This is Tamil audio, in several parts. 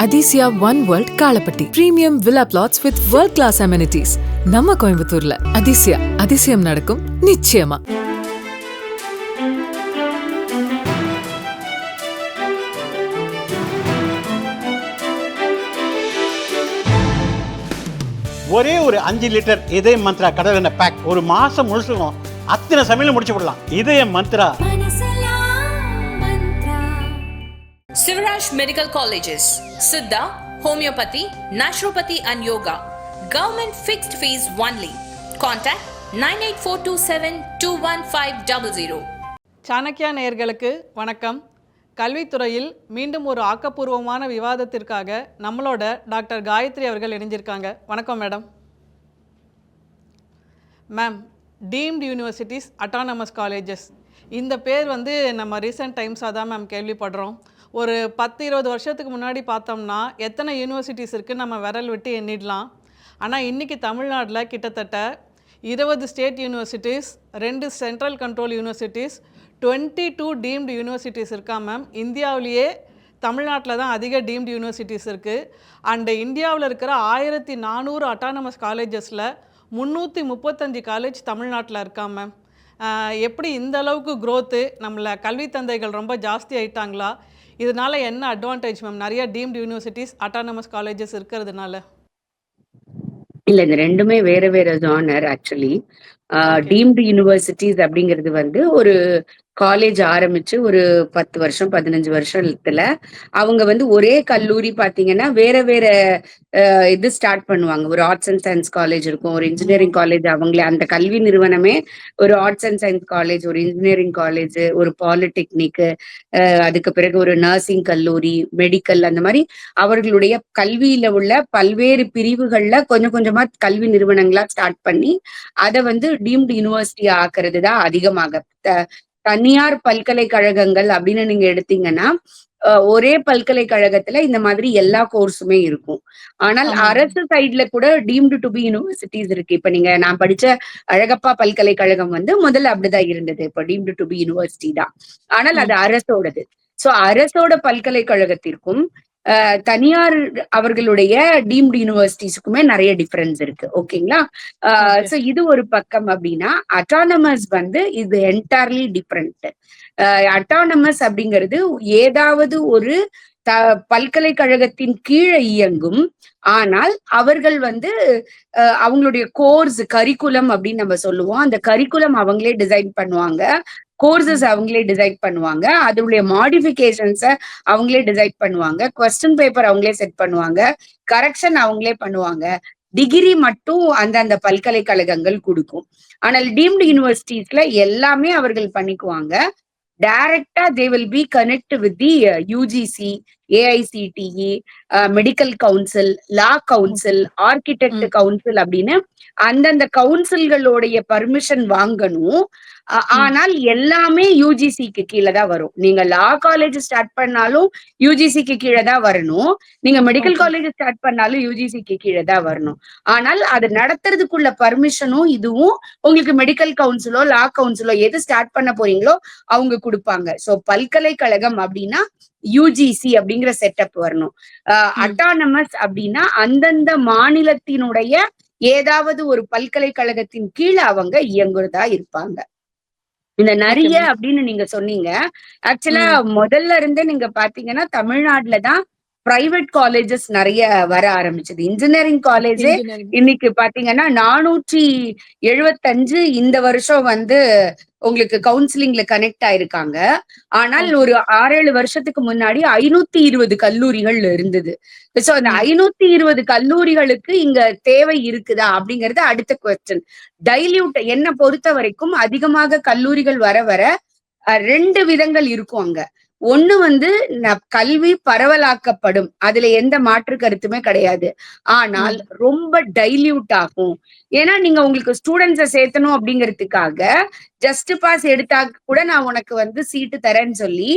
Athisaya one world Kalapatti premium villa plots with world class amenities நம்ம கோயம்புத்தூர்ல. அதிசியா, அதிசயம் நடக்கும் நிச்சயமா. ஒரே ஒரு 5 லிட்டர் இதய மந்த்ரா கடல் எண்ணெய் பேக் ஒரு மாசம் முழுசுக்கும் அத்தனை சமையல முடிச்சு விடலாம். இதய Mantra. Sivaraj Medical Colleges, Siddha, Homeopathy, Naturopathy and Yoga. Government fixed fees only. Contact 9842721500. Chanakya நேயர்களுக்கு வணக்கம். கல்வித்துறையில் மீண்டும் ஒரு ஆக்கப்பூர்வமான விவாதத்திற்காக நம்மளோட டாக்டர் காயத்ரி அவர்கள் இணைஞ்சிருக்காங்க. வணக்கம் madam. Ma'am, deemed universities, autonomous colleges, இந்த பேர் நம்ம ரீசெண்ட் டைம்ஸாக தான் மேம் கேள்விப்படுறோம். ஒரு 10-20 வருஷத்துக்கு முன்னாடி பார்த்தோம்னா எத்தனை யூனிவர்சிட்டிஸ் இருக்குன்னு நம்ம விரல் விட்டு எண்ணிடலாம். ஆனால் இன்றைக்கி தமிழ்நாட்டில் கிட்டத்தட்ட 20 state universities, 2 central control universities, 22 deemed universities இருக்கா மேம். இந்தியாவிலேயே தமிழ்நாட்டில் தான் அதிக டீம்டு யூனிவர்சிட்டிஸ் இருக்குது. அண்டு இந்தியாவில் இருக்கிற 1400 அட்டானமஸ் காலேஜஸில் 335 காலேஜ் தமிழ்நாட்டில் இருக்கா மேம். எப்படி இந்த அளவுக்கு க்ரோத்து? நம்மளை கல்வி தந்தைகள் ரொம்ப ஜாஸ்தி ஆயிட்டாங்களா? இதனால் என்ன அட்வான்டேஜ் மேம் நிறைய டீம்டு யூனிவர்சிட்டிஸ், அட்டானமஸ் காலேஜஸ் இருக்கிறதுனால? இல்ல, இந்த ரெண்டுமே வேற வேற ஜானர். ஆக்சுவலி டீம்டு யூனிவர்சிட்டிஸ் அப்படிங்கிறது ஒரு காலேஜ் ஆரம்பிச்சு ஒரு 10 வருஷம் 15 வருஷத்துல அவங்க ஒரே கல்லூரி பாத்தீங்கன்னா வேற வேற இது ஸ்டார்ட் பண்ணுவாங்க. ஒரு ஆர்ட்ஸ் அண்ட் சயின்ஸ் காலேஜ் இருக்கும், ஒரு இன்ஜினியரிங் காலேஜ். அவங்களே அந்த கல்வி நிறுவனமே ஒரு ஆர்ட்ஸ் அண்ட் சயின்ஸ் காலேஜ், ஒரு இன்ஜினியரிங் காலேஜ், ஒரு பாலிடெக்னிக், அதுக்கு பிறகு ஒரு நர்சிங் கல்லூரி, மெடிக்கல், அந்த மாதிரி அவர்களுடைய கல்வியில உள்ள பல்வேறு பிரிவுகள்ல கொஞ்சம் கொஞ்சமா கல்வி நிறுவனங்களா ஸ்டார்ட் பண்ணி அதை டீம்டு யூனிவர்சிட்டி ஆக்குறது தான் அதிகமாக. தனியார் பல்கலைக்கழகங்கள் அப்படின்னு நீங்க எடுத்தீங்கன்னா ஒரே பல்கலைக்கழகத்துல இந்த மாதிரி எல்லா கோர்ஸுமே இருக்கும். ஆனால் அரசு சைட்ல கூட டீம்டு டு பி யூனிவர்சிட்டிஸ் இருக்கு. இப்ப நான் படிச்ச அழகப்பா பல்கலைக்கழகம் முதல்ல அப்படிதான் இருந்தது. இப்ப டீம்டு டு பி யூனிவர்சிட்டி தான், ஆனால் அது அரசோடது. சோ அரசோட பல்கலைக்கழகத்திற்கும் தனியார் அவர்களுடைய டீம்டு யூனிவர்சிட்டிஸுக்குமே நிறைய டிஃபரன்ஸ் இருக்கு. ஓகேங்களா? சோ இது ஒரு பக்கம். அப்படின்னா அட்டானமஸ் இது என்டையர்லி டிஃபரெண்ட். அட்டானமஸ் அப்படிங்கிறது ஏதாவது ஒரு பல்கலைக்கழகத்தின் கீழே இயங்கும். ஆனால் அவர்கள் அவங்களுடைய கோர்ஸ், கரிக்குலம் அப்படின்னு நம்ம சொல்லுவோம். அந்த கரிக்குலம் அவங்களே டிசைன் பண்ணுவாங்க, கோர்சஸ் அவங்களே டிசைட் பண்ணுவாங்க, அதனுடைய மாடிஃபிகேஷன்ஸை அவங்களே டிசைட் பண்ணுவாங்க, கொஸ்டின் பேப்பர் அவங்களே செட் பண்ணுவாங்க, கரெக்ஷன் அவங்களே பண்ணுவாங்க. டிகிரி மட்டும் அந்த பல்கலைக்கழகங்கள் கொடுக்கும். ஆனால் டீம்டு யூனிவர்சிட்டிஸ்ல எல்லாமே அவர்கள் பண்ணிக்குவாங்க. டைரக்டா they will be connect with the UGC, AICTE, medical council, law council, architect council அப்படின்னு அந்தந்த கவுன்சில்களுடைய பர்மிஷன் வாங்கணும். ஆனால் எல்லாமே யூஜிசிக்கு கீழே தான் வரும். நீங்க லா காலேஜ் ஸ்டார்ட் பண்ணாலும் யூஜிசிக்கு கீழே தான் வரணும், நீங்க மெடிக்கல் காலேஜ் ஸ்டார்ட் பண்ணாலும் யூஜிசிக்கு கீழே தான் வரணும். ஆனால் அது நடத்துறதுக்குள்ள பர்மிஷனும் இதுவும் உங்களுக்கு மெடிக்கல் கவுன்சிலோ லா கவுன்சிலோ எது ஸ்டார்ட் பண்ண போறீங்களோ அவங்க கொடுப்பாங்க. சோ பல்கலைக்கழகம் அப்படின்னா யூஜிசி அப்படிங்கிற செட்டப் வரணும். அட்டானமஸ் அப்படின்னா அந்தந்த மாநிலத்தினுடைய ஏதாவது ஒரு பல்கலைக்கழகத்தின் கீழே அவங்க இயங்குறதா இருப்பாங்க. இந்த நிறைய அப்படின்னு நீங்க சொன்னீங்க. ஆக்சுவலா முதல்ல இருந்தே நீங்க பாத்தீங்கன்னா தமிழ்நாட்டுலதான் பிரைவேட் காலேஜஸ் நிறைய வர ஆரம்பிச்சது. இன்ஜினியரிங் காலேஜே இன்னைக்கு பாத்தீங்கன்னா 475 இந்த வருஷம் உங்களுக்கு கவுன்சிலிங்ல கனெக்ட் ஆயிருக்காங்க. ஆனால் ஒரு 6-7 வருஷத்துக்கு முன்னாடி 520 கல்லூரிகள் இருந்தது. சோ அந்த 520 கல்லூரிகளுக்கு இங்க தேவை இருக்குதா அப்படிங்கறது அடுத்த குவெஸ்டின். டைல்யூட் என்ன பொறுத்த வரைக்கும் அதிகமாக கல்லூரிகள் வர வர 2 விதங்கள் இருக்கும் அங்க. ஒண்ணு கல்வி பரவலாக்கப்படும், அதுல எந்த மாற்று கருத்துமே கிடையாது. ஆனால் ரொம்ப டைல்யூட் ஆகும். ஏன்னா நீங்க உங்களுக்கு ஸ்டூடெண்ட்ஸை சேர்த்தணும் அப்படிங்கிறதுக்காக ஜஸ்ட் பாஸ் எடுத்தா கூட நான் உனக்கு சீட்டு தரேன்னு சொல்லி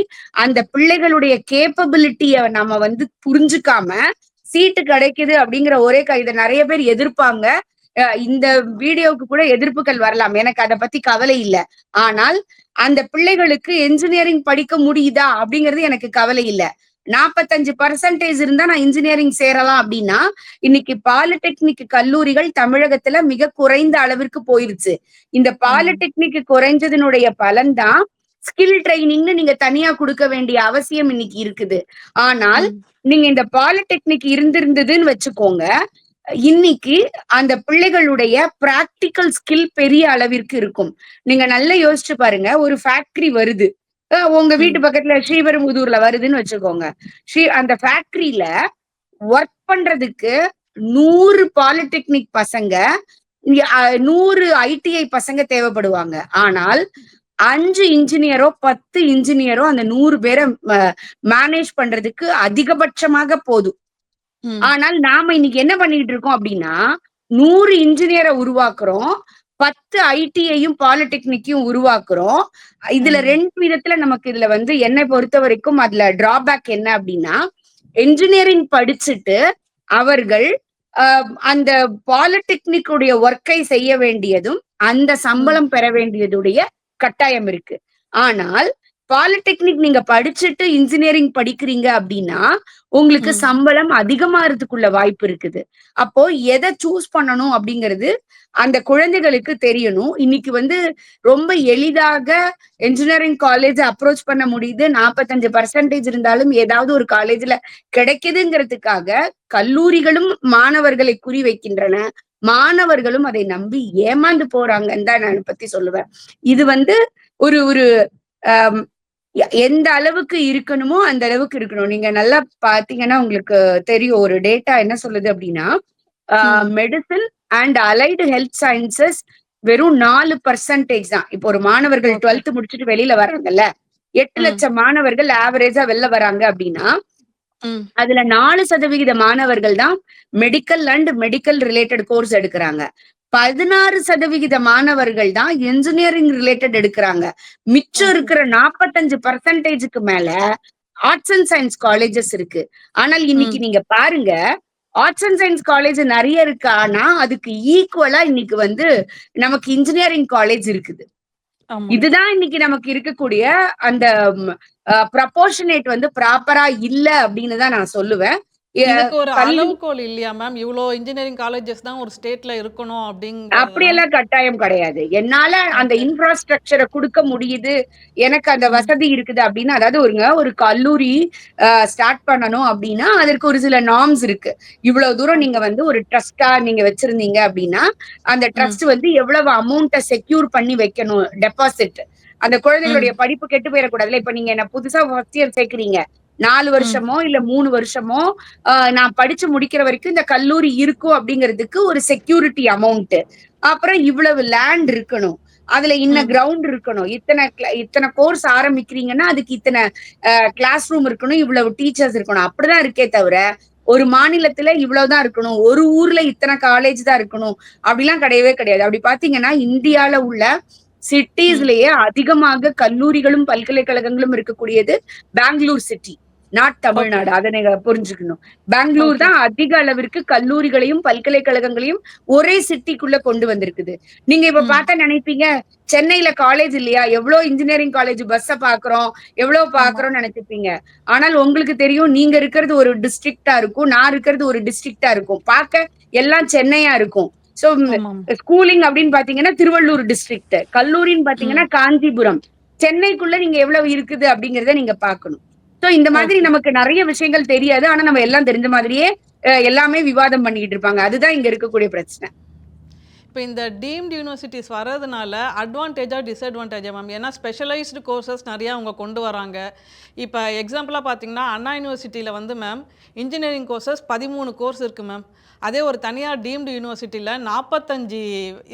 அந்த பிள்ளைகளுடைய கேப்பபிலிட்டிய நம்ம புரிஞ்சுக்காம சீட்டு கிடைக்குது அப்படிங்கிற ஒரே இதை நிறைய பேர் எதிர்ப்பாங்க. இந்த வீடியோவுக்கு கூட எதிர்ப்புகள் வரலாம், எனக்கு அதை பத்தி கவலை இல்லை. ஆனால் அந்த பிள்ளைகளுக்கு என்ஜினியரிங் படிக்க முடியுதா அப்படிங்கிறது எனக்கு கவலை இல்லை. 45% இருந்தா நான் இன்ஜினியரிங் சேரலாம் அப்படின்னா, இன்னைக்கு பாலிடெக்னிக் கல்லூரிகள் தமிழகத்துல மிக குறைந்த அளவிற்கு போயிருச்சு. இந்த பாலிடெக்னிக் குறைஞ்சதனுடைய பலன் தான் ஸ்கில் ட்ரைனிங்னு நீங்க தனியா கொடுக்க வேண்டிய அவசியம் இன்னைக்கு இருக்குது. ஆனால் நீங்க இந்த பாலிடெக்னிக் இருந்திருந்ததுன்னு வச்சுக்கோங்க, இன்னைக்கு அந்த பிள்ளைகளுடைய பிராக்டிக்கல் ஸ்கில் பெரிய அளவிற்கு இருக்கும். நீங்க நல்லா யோசிச்சு பாருங்க, ஒரு ஃபேக்டரி வருது. உங்க வீட்டு பக்கத்துல ஸ்ரீபெரும்புதூர்ல வருதுன்னு வச்சுக்கோங்க. அந்த ஃபேக்டரியில ஒர்க் பண்றதுக்கு 100 பாலிடெக்னிக் பசங்க, 100 ஐடிஐ பசங்க தேவைப்படுவாங்க. ஆனால் 5 இன்ஜினியரோ 10 இன்ஜினியரோ அந்த 100 பேரை மேனேஜ் பண்றதுக்கு அதிகபட்சமாக போதும். ஆனால் நாம இன்னைக்கு என்ன பண்ணிட்டு இருக்கோம் அப்படின்னா, 100 இன்ஜினியரை உருவாக்குறோம், 10 ஐடியையும் பாலிடெக்னிக்கையும் உருவாக்குறோம். இதுல 2 விதத்துல நமக்கு இதுல வந்து என்னை பொறுத்த வரைக்கும் அதுல டிராபேக் என்ன அப்படின்னா, என்ஜினியரிங் படிச்சுட்டு அவர்கள் அந்த பாலிடெக்னிக் உடைய ஒர்க்கை செய்ய வேண்டியதும் அந்த சம்பளம் பெற வேண்டியதுடைய கட்டாயம் இருக்கு. ஆனால் பாலிடெக்னிக் நீங்க படிச்சுட்டு இன்ஜினியரிங் படிக்கிறீங்க அப்படின்னா உங்களுக்கு சம்பளம் அதிகமாறதுக்குள்ள வாய்ப்பு இருக்குது. அப்போ எதை சூஸ் பண்ணணும் அப்படிங்கிறது அந்த குழந்தைகளுக்கு தெரியணும். இன்னைக்கு வந்து ரொம்ப எளிதாக என்ஜினியரிங் காலேஜ் அப்ரோச் பண்ண முடியுது. 45% இருந்தாலும் ஏதாவது ஒரு காலேஜ்ல கிடைக்குதுங்கிறதுக்காக கல்லூரிகளும் மாணவர்களை குறி வைக்கின்றன. மாணவர்களும் அதை நம்பி ஏமாந்து போறாங்கன்னு தான் நான் பத்தி சொல்லுவேன். இது வந்து ஒரு ஒரு எந்த அளவுக்கு இருக்கணுமோ அந்த அளவுக்கு இருக்கணும். நீங்க நல்லா பாத்தீங்கன்னா உங்களுக்கு தெரியும், ஒரு டேட்டா என்ன சொல்லுது அப்படின்னா, medicine and allied health sciences வெறும் 4% தான். இப்போ ஒரு மாணவர்கள் 12th முடிச்சுட்டு வெளியில வர்றாங்கல்ல, 8 லட்சம் மாணவர்கள் ஆவரேஜா வெளில வராங்க அப்படின்னா, அதுல 4% மாணவர்கள் தான் medical and medical related course எடுக்கிறாங்க. 16% மாணவர்கள் தான் என்ஜினியரிங் ரிலேட்டட் எடுக்கிறாங்க. மிச்சம் இருக்கிற 45%க்கு மேல ஆர்ட்ஸ் அண்ட் சயின்ஸ் காலேஜஸ் இருக்கு. ஆனால் இன்னைக்கு நீங்க பாருங்க, ஆர்ட்ஸ் அண்ட் சயின்ஸ் காலேஜ் நிறைய இருக்கு. ஆனா அதுக்கு ஈக்குவலா இன்னைக்கு வந்து நமக்கு இன்ஜினியரிங் காலேஜ் இருக்குது. இதுதான் இன்னைக்கு நமக்கு இருக்கக்கூடிய அந்த ப்ரப்போர்ஷனேட் வந்து ப்ராப்பரா இல்ல அப்படின்னு தான் நான் சொல்லுவேன். இதுக்கு ஒரு அளவுகோல் இல்லையா மேம்? இவ்வளோ இன்ஜினியரிங் காலேஜஸ் தான் ஒரு ஸ்டேட்ல இருக்கணும் அப்படியெல்லாம் கட்டாயம் கிடையாது. என்னால அந்த இன்ஃப்ராஸ்ட்ரக்சரை கொடுக்க முடியுது, எனக்கு அந்த வசதி இருக்குது அப்படின்னா, அதாவது ஒரு கல்லூரி ஸ்டார்ட் பண்ணணும் அப்படின்னா அதற்கு ஒரு சில நார்ம்ஸ் இருக்கு. இவ்வளவு தூரம் நீங்க வந்து ஒரு ட்ரஸ்டா நீங்க வச்சிருந்தீங்க அப்படின்னா அந்த ட்ரஸ்ட் வந்து எவ்வளவு அமௌண்ட்டை செக்யூர் பண்ணி வைக்கணும், டெபாசிட். அந்த குழந்தைகளுடைய படிப்பு கெட்டு போயிடக்கூடாதுல. இப்ப நீங்க என்ன புதுசா ஃபர்ஸ்ட் இயர் சேர்க்கிறீங்க, 4 வருஷமோ இல்ல 3 வருஷமோ நான் படிச்சு முடிக்கிற வரைக்கும் இந்த கல்லூரி இருக்கும் அப்படிங்கிறதுக்கு ஒரு செக்யூரிட்டி அமௌண்ட். அப்புறம் இவ்வளவு லேண்ட் இருக்கணும், அதுல கிரவுண்ட் இருக்கணும், இத்தனை கோர்ஸ் ஆரம்பிக்கிறீங்கன்னா அதுக்கு இத்தனை கிளாஸ் ரூம் இருக்கணும், இவ்வளவு டீச்சர்ஸ் இருக்கணும். அப்படிதான் இருக்கே தவிர ஒரு மாநிலத்துல இவ்வளவுதான் இருக்கணும், ஒரு ஊர்ல இத்தனை காலேஜ் தான் இருக்கணும் அப்படிலாம் கிடையவே கிடையாது. அப்படி பாத்தீங்கன்னா இந்தியால உள்ள சிட்டிஸ்லயே அதிகமாக கல்லூரிகளும் பல்கலைக்கழகங்களும் இருக்கக்கூடியது பெங்களூர் சிட்டி, நாட் தமிழ்நாடு. அதை நீங்க புரிஞ்சுக்கணும். பெங்களூர் தான் அதிக அளவிற்கு கல்லூரிகளையும் பல்கலைக்கழகங்களையும் ஒரே சிட்டிக்குள்ள கொண்டு வந்திருக்குது. நீங்க இப்ப பார்த்தா நினைப்பீங்க சென்னையில காலேஜ் இல்லையா, எவ்வளவு இன்ஜினியரிங் காலேஜ் பஸ்ஸ பாக்குறோம், எவ்வளவு பாக்குறோம்னு நினைச்சிருப்பீங்க. ஆனால் உங்களுக்கு தெரியும், நீங்க இருக்கிறது ஒரு டிஸ்ட்ரிக்டா இருக்கும், நான் இருக்கிறது ஒரு டிஸ்ட்ரிக்டா இருக்கும், பார்க்க எல்லாம் சென்னையா இருக்கும். சோ ஸ்கூலிங் அப்படின்னு பாத்தீங்கன்னா திருவள்ளூர் டிஸ்ட்ரிக்ட், கல்லூரின்னு பாத்தீங்கன்னா காஞ்சிபுரம். சென்னைக்குள்ள நீங்க எவ்வளவு இருக்குது அப்படிங்கறத நீங்க பாக்கணும். சோ இந்த மாதிரி நமக்கு நிறைய விஷயங்கள் தெரியாது. ஆனா நம்ம எல்லாம் தெரிஞ்ச மாதிரியே எல்லாமே விவாதம் பண்ணிட்டு இருப்பாங்க. அதுதான் இங்க இருக்கக்கூடிய பிரச்சனை. இப்போ இந்த டீம்டு யூனிவர்சிட்டிஸ் வர்றதுனால அட்வான்டேஜா டிஸ்அட்வான்டேஜா மேம்? ஏன்னா ஸ்பெஷலைஸ்டு கோர்சஸ் நிறையா அவங்க கொண்டு வராங்க. இப்போ எக்ஸாம்பிளாக பார்த்தீங்கன்னா அண்ணா யூனிவர்சிட்டியில் வந்து மேம் இன்ஜினியரிங் கோர்சஸ் 13 கோர்ஸ் இருக்குது மேம். அதே ஒரு தனியார் டீம்டு யூனிவர்சிட்டியில் 45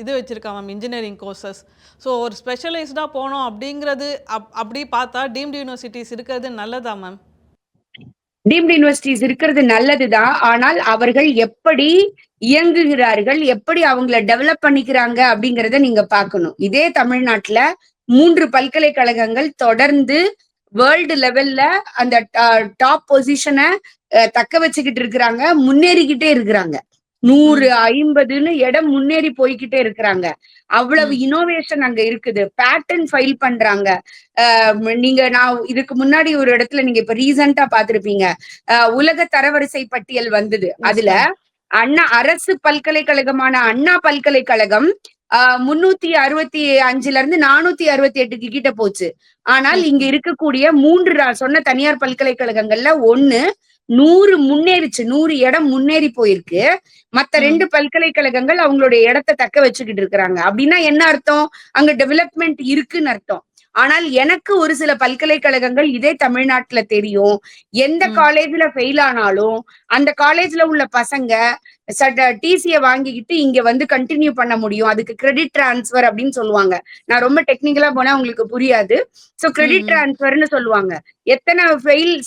இது வச்சுருக்காங்க மேம் இன்ஜினியரிங் கோர்சஸ். ஸோ ஒரு ஸ்பெஷலைஸ்டாக போனோம் அப்படிங்கிறது அப்படி பார்த்தா டீம்டு யூனிவர்சிட்டிஸ் இருக்கிறது நல்லதா மேம்? டீம்டு யூனிவர்சிட்டிஸ் இருக்கிறது நல்லதுதான். ஆனால் அவர்கள் எப்படி இயங்குகிறார்கள், எப்படி அவங்கள டெவலப் பண்ணிக்கிறாங்க அப்படிங்கறத நீங்க பார்க்கணும். இதே தமிழ்நாட்டுல 3 பல்கலைக்கழகங்கள் தொடர்ந்து வேர்ல்டு லெவல்ல அந்த டாப் பொசிஷனை தக்க வச்சுக்கிட்டு இருக்கிறாங்க, முன்னேறிக்கிட்டே இருக்கிறாங்க. 100, 50ன்னு இடம் முன்னேறி போய்கிட்டே இருக்கிறாங்க. அவ்வளவு இனோவேஷன் அங்க இருக்குது. பேட்டன் ஃபைல் பண்றாங்க. நான் இதுக்கு முன்னாடி ஒரு இடத்துல நீங்க இப்ப ரீசெண்டா பாத்திருப்பீங்க. உலக தரவரிசை பட்டியல் வந்தது. அதுல அரசு பல்கலைக்கழகமான அண்ணா பல்கலைக்கழகம் 365ல இருந்து 468 கிட்ட போச்சு. ஆனால் இங்க இருக்கக்கூடிய 3 சொன்ன தனியார் பல்கலைக்கழகங்கள்ல 100 முன்னேறிச்சு, 100 இடம் முன்னேறி போயிருக்கு. மத்த 2 பல்கலைக்கழகங்கள் அவங்களுடைய இடத்தை தக்க வச்சுக்கிட்டு இருக்கிறாங்க. அப்படின்னா என்ன அர்த்தம்? அங்க டெவலப்மெண்ட் இருக்குன்னு அர்த்தம். ஆனால் எனக்கு ஒரு சில பல்கலைக்கழகங்கள் இதே தமிழ்நாட்டுல தெரியும். எந்த காலேஜ்ல ஃபெயில் ஆனாலும் அந்த காலேஜ்ல உள்ள பசங்க டிசிய வாங்கிக்கிட்டு இங்க வந்து கண்டினியூ பண்ண முடியும். அதுக்கு கிரெடிட் டிரான்ஸ்பர் அப்படின்னு சொல்லுவாங்க. நான் ரொம்ப டெக்னிக்கலா போனா உங்களுக்கு புரியாது. சோ கிரெடிட் டிரான்ஸ்பர்னு சொல்லுவாங்க. எத்தனை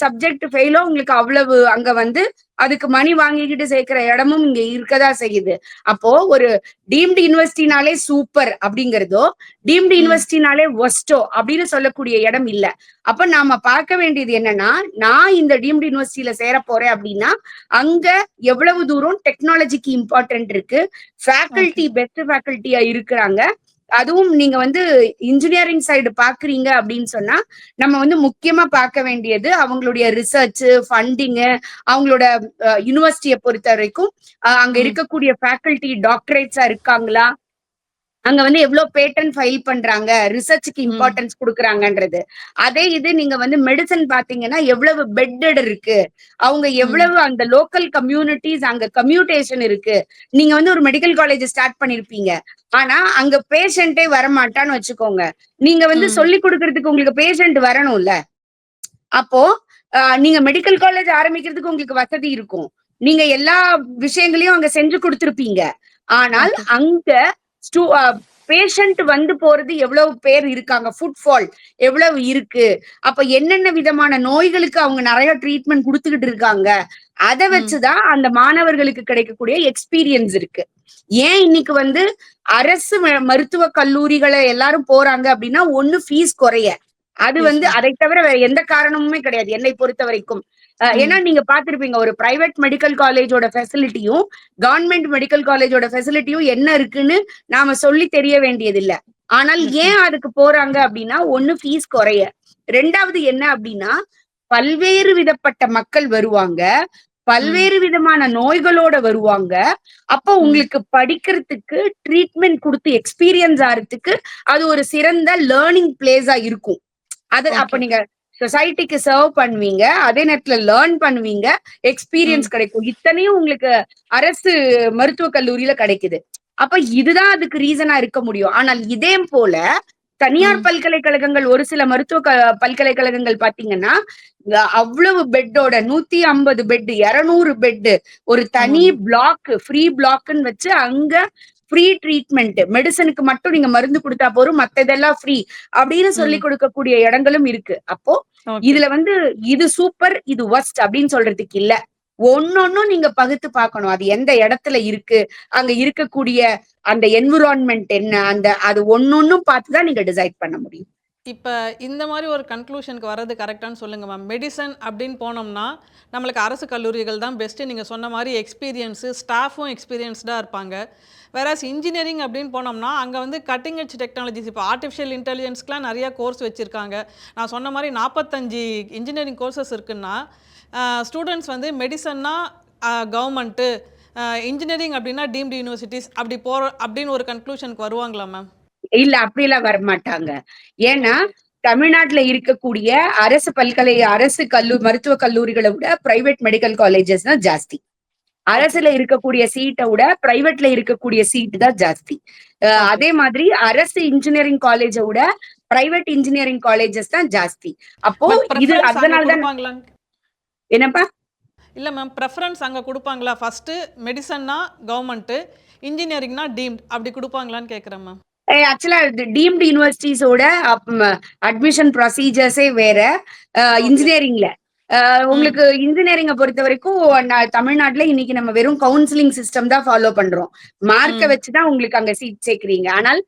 சப்ஜெக்ட் ஃபெயிலோ உங்களுக்கு அவ்வளவு அங்க வந்து அதுக்கு மணி வாங்கிக்கிட்டு சேர்க்கிற இடமும் இங்க இருக்கதா செய்யுது. அப்போ ஒரு டீம்டு யூனிவர்சிட்டினாலே சூப்பர் அப்படிங்கிறதோ, டீம்டு யூனிவர்சிட்டினாலே ஒஸ்டோ அப்படின்னு சொல்லக்கூடிய இடம் இல்ல. அப்ப நாம பார்க்க வேண்டியது என்னன்னா, நான் இந்த டீம்டு யூனிவர்சிட்டியில சேர போறேன் அப்படின்னா அங்க எவ்வளவு தூரம் டெக்னாலஜிக்கு இம்பார்ட்டன்ட் இருக்கு, ஃபேக்கல்டி பெஸ்ட் ஃபேக்கல்ட்டியா இருக்கிறாங்க. அதுவும் நீங்க வந்து இன்ஜினியரிங் சைடு பாக்குறீங்க அப்படின்னு சொன்னா நம்ம வந்து முக்கியமா பார்க்க வேண்டியது அவங்களுடைய ரிசர்ச் ஃபண்டிங், அவங்களோட யூனிவர்சிட்டியை பொறுத்த வரைக்கும் அங்க இருக்கக்கூடிய ஃபேக்கல்டி டாக்டரேட்ஸா இருக்காங்களா, அங்க வந்து எவ்வளவு பேட்டன் ஃபைல் பண்றாங்க, ரிசர்ச்சுக்கு இம்பார்ட்டன்ஸ் கொடுக்குறாங்கன்றது. அதே இது நீங்க வந்து மெடிசன் பாத்தீங்கன்னா எவ்வளவு பெட்டட் இருக்கு, அவங்க எவ்வளவு அந்த லோக்கல் கம்யூனிட்டிஸ் அங்க கம்யூட்டேஷன் இருக்கு. நீங்க வந்து ஒரு மெடிக்கல் காலேஜ் ஸ்டார்ட் பண்ணிருப்பீங்க, ஆனா அங்க பேஷண்டே வரமாட்டான்னு வச்சுக்கோங்க. நீங்க வந்து சொல்லி கொடுக்கறதுக்கு உங்களுக்கு பேஷண்ட் வரணும்ல. அப்போ நீங்க மெடிக்கல் காலேஜ் ஆரம்பிக்கிறதுக்கு உங்களுக்கு வசதி இருக்கும், நீங்க எல்லா விஷயங்களையும் அங்க செஞ்சு கொடுத்துருப்பீங்க. ஆனால் அங்க பேஷண்ட் வந்து போறது எவ்வளவு பேர் இருக்காங்க, ஃபுட்ஃபால் எவ்வளவு இருக்கு, அப்ப என்னென்ன விதமான நோய்களுக்கு அவங்க நிறைய ட்ரீட்மெண்ட் கொடுத்துக்கிட்டு இருக்காங்க, அதை வச்சுதான் அந்த மாணவர்களுக்கு கிடைக்கக்கூடிய எக்ஸ்பீரியன்ஸ் இருக்கு. ஏன் இன்னைக்கு வந்து அரசு மருத்துவ கல்லூரிகளை எல்லாரும் போறாங்க அப்படின்னா ஒண்ணு ஃபீஸ் குறைய, அது வந்து அதை தவிர வேற எந்த காரணமுமே கிடையாது என்னை பொறுத்த வரைக்கும். ஏன்னா நீங்க பாத்திருப்பீங்க ஒரு பிரைவேட் மெடிக்கல் காலேஜோட ஃபெசிலிட்டியும் கவர்மெண்ட் மெடிக்கல் காலேஜோட ஃபெசிலிட்டியும் என்ன இருக்குன்னு நாம சொல்லி தெரிய வேண்டியது இல்ல. ஆனால் ஏன் அதுக்கு போறாங்க அப்படின்னா ஒண்ணு ஃபீஸ் குறைய, ரெண்டாவது என்ன அப்படின்னா பல்வேறு விதப்பட்ட மக்கள் வருவாங்க, பல்வேறு விதமான நோய்களோட வருவாங்க. அப்போ உங்களுக்கு படிக்கிறதுக்கு ட்ரீட்மெண்ட் கொடுத்து எக்ஸ்பீரியன்ஸ் ஆகிறதுக்கு அது ஒரு சிறந்த லேர்னிங் பிளேஸா இருக்கும். அது அப்ப நீங்க சொசைட்டிக்கு சர்வ் பண்ணுவீங்க, அதே நேரத்துல லேர்ன் பண்ணுவீங்க, எக்ஸ்பீரியன்ஸ் கிடைக்கும். இத்தனையும் உங்களுக்கு அரசு மருத்துவக் கல்லூரியில கிடைக்குது. அப்ப இதுதான் அதுக்கு ரீசனா இருக்க முடியும். ஆனால் இதே போல தனியார் பல்கலைக்கழகங்கள், ஒரு சில மருத்துவ பல்கலைக்கழகங்கள் பாத்தீங்கன்னா அவ்வளவு பெட்டோட 150 பெட் 200 பெட் ஒரு தனி பிளாக் ஃப்ரீ பிளாக்னு வச்சு அங்க ஃப்ரீ ட்ரீட்மெண்ட், மெடிசனுக்கு மட்டும் நீங்க மருந்து கொடுத்தா போறோம், மத்ததெல்லாம் ஃப்ரீ அப்படின்னு சொல்லி கொடுக்கக்கூடிய இடங்களும் இருக்கு. அப்போ இதுல வந்து இது சூப்பர் இது ஒஸ்ட் அப்படின்னு சொல்றதுக்கு இல்ல, ஒன்னொன்னும் நீங்க பகுத்து பார்க்கணும். அது எந்த இடத்துல இருக்கு, அங்க இருக்கக்கூடிய அந்த என்விரான்மெண்ட் என்ன, அது ஒன்னொன்னும் பார்த்துதான் நீங்க டிசைட் பண்ண முடியும். இப்போ இந்த மாதிரி ஒரு கன்க்ளூஷனுக்கு வர்றது கரெக்டானு சொல்லுங்க மேம். மெடிசன் அப்படின்னு போனோம்னா நம்மளுக்கு அரசு கல்லூரிகள் தான் பெஸ்ட்டு. நீங்கள் சொன்ன மாதிரி எக்ஸ்பீரியன்ஸு, ஸ்டாஃபும் எக்ஸ்பீரியன்ஸ்டாக இருப்பாங்க. வேறாஸ் இன்ஜினியரிங் அப்படின்னு போனோம்னா அங்கே வந்து கட்டிங் எட்ஜ் டெக்னாலஜிஸ், இப்போ ஆர்டிஃபிஷியல் இன்டெலிஜென்ஸ்க்குலாம் நிறையா கோர்ஸ் வச்சுருக்காங்க. நான் சொன்ன மாதிரி 45 இன்ஜினியரிங் கோர்சஸ் இருக்குன்னா ஸ்டூடெண்ட்ஸ் வந்து மெடிசன்னா கவர்மெண்ட்டு, இன்ஜினியரிங் அப்படின்னா டீம்டு யூனிவர்சிட்டிஸ் அப்படின்னு ஒரு கன்க்ளூஷனுக்கு வருவாங்களா மேம்? இல்ல, அப்படியெல்லாம் வரமாட்டாங்க. ஏன்னா தமிழ்நாட்டுல இருக்கக்கூடிய அரசு மருத்துவ கல்லூரிகளை விட பிரைவேட் மெடிக்கல் காலேஜஸ் தான் ஜாஸ்தி. அரசுல இருக்கக்கூடிய சீட்டை விட பிரைவேட்ல இருக்கக்கூடிய சீட் தான் ஜாஸ்தி. அதே மாதிரி அரசு இன்ஜினியரிங் காலேஜை விட பிரைவேட் இன்ஜினியரிங் காலேஜஸ் தான் ஜாஸ்தி. அப்போ இது அதனாலதான் என்னப்பா இல்ல மேம், ப்ரெஃபரன்ஸ் அங்க கொடுப்பாங்களா? ஃபர்ஸ்ட் மெடிசன்னா கவர்மெண்ட், இன்ஜினியரிங்னா டீம்ட், அப்படி கொடுப்பாங்களான்னு கேக்குறேன் மேம். ஆக்சுவலா டீம்டு யூனிவர்சிட்டிஸோட அட்மிஷன் ப்ரொசீஜர்ஸே வேற. இன்ஜினியரிங்ல உங்களுக்கு இன்ஜினியரிங்கை பொறுத்த வரைக்கும் தமிழ்நாட்டுல இன்னைக்கு நம்ம வெறும் கவுன்சிலிங் சிஸ்டம் தான் ஃபாலோ பண்றோம். மார்க்கை வச்சுதான் உங்களுக்கு அங்க சீட் சேர்க்கிறீங்க. ஆனால்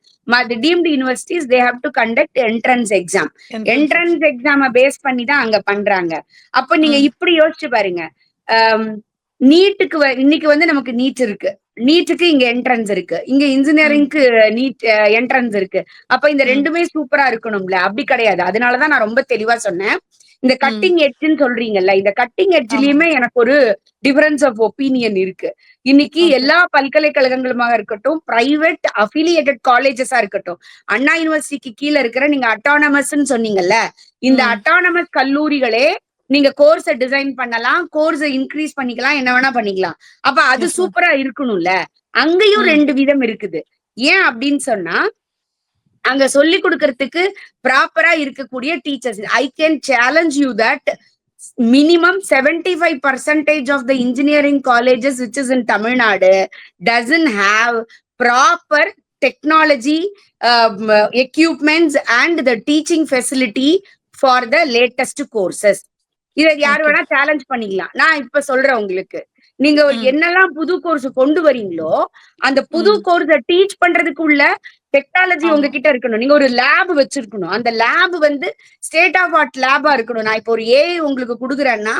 deemed universities they have to conduct entrance exam. Entrance எக்ஸாம பேஸ் பண்ணி தான் அங்க பண்றாங்க. அப்ப நீங்க இப்படி யோசிச்சு பாருங்க, நீட்டுக்கு இன்னைக்கு வந்து நமக்கு நீட் இருக்கு, நீட்டுக்கு இங்க என்ட்ரன்ஸ் இருக்கு, இங்க இன்ஜினியரிங்க்கு நீட் என்ட்ரன்ஸ் இருக்கு. அப்ப இந்த ரெண்டுமே சூப்பரா இருக்கணும்ல? அப்படி கிடையாது. அதனாலதான் நான் ரொம்ப தெளிவா சொன்னேன். இந்த கட்டிங் எட்ஜ்ன்னு சொல்றீங்கல்ல, இந்த கட்டிங் எட்ஜ்லயுமே எனக்கு ஒரு டிஃபரன்ஸ் ஆஃப் ஒப்பீனியன் இருக்கு. இன்னைக்கு எல்லா பல்கலைக்கழகங்களுமாக இருக்கட்டும், பிரைவேட் அஃபிலியேட்டட் காலேஜஸா இருக்கட்டும், அண்ணா யூனிவர்சிட்டிக்கு கீழே இருக்கிற நீங்க அட்டானமஸ்ன்னு சொன்னீங்கல்ல, இந்த அட்டானமஸ் கல்லூரிகளே நீங்க கோர்ஸ டிசைன் பண்ணலாம், கோர்ஸ இன்க்ரீஸ் பண்ணிக்கலாம், என்ன வேணா பண்ணிக்கலாம். அப்ப அது சூப்பரா இருக்கணும்ல? அங்கேயும் 2 விதம் இருக்குது. ஏன் அப்படின்னு சொன்னா, அங்க சொல்லி கொடுக்கறதுக்கு ப்ராப்பரா இருக்கக்கூடிய teachers. I can challenge you that minimum 75% of the engineering colleges which is in Tamil Nadu doesn't have proper technology equipments and the teaching facility for the latest courses. இதை யார் வேணா சேலஞ்ச் பண்ணிக்கலாம். நான் இப்ப சொல்றேன் உங்களுக்கு, நீங்க என்னெல்லாம் புது கோர்ஸ் கொண்டு வரீங்களோ அந்த புது கோர்ஸ டீச் பண்றதுக்கு உள்ள டெக்னாலஜி உங்ககிட்ட இருக்கணும். நீங்க ஒரு லேப் வச்சிருக்கணும். அந்த லேப் வந்து ஸ்டேட் ஆஃப் ஆர்ட் லேபா இருக்கணும். நான் இப்போ ஒரு ஏஐ உங்களுக்கு கொடுக்குறேன்னா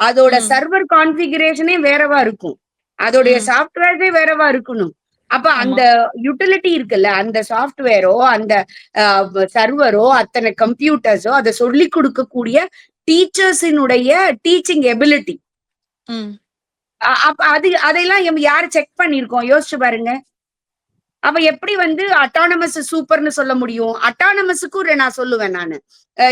அதோட சர்வர் கான்ஃபிகரேஷனே வேறவா இருக்கும், அதோடைய சாஃப்ட்வேர்ஸே வேறவா இருக்கணும். அப்ப அந்த யூட்டிலிட்டி இருக்குல்ல, அந்த சாஃப்ட்வேரோ அந்த சர்வரோ அத்தனை கம்ப்யூட்டர்ஸோ அதை சொல்லி கொடுக்கக்கூடிய டீச்சர்ஸினுடைய டீச்சிங் எபிலிட்டி, அதெல்லாம் யாரு செக் பண்ணிருக்கோம்? யோசிச்சு பாருங்க. அப்ப எப்படி வந்து அட்டானமஸ் சூப்பர்னு சொல்ல முடியும்? அட்டானமஸுக்கும் நான் சொல்லுவேன் நானு.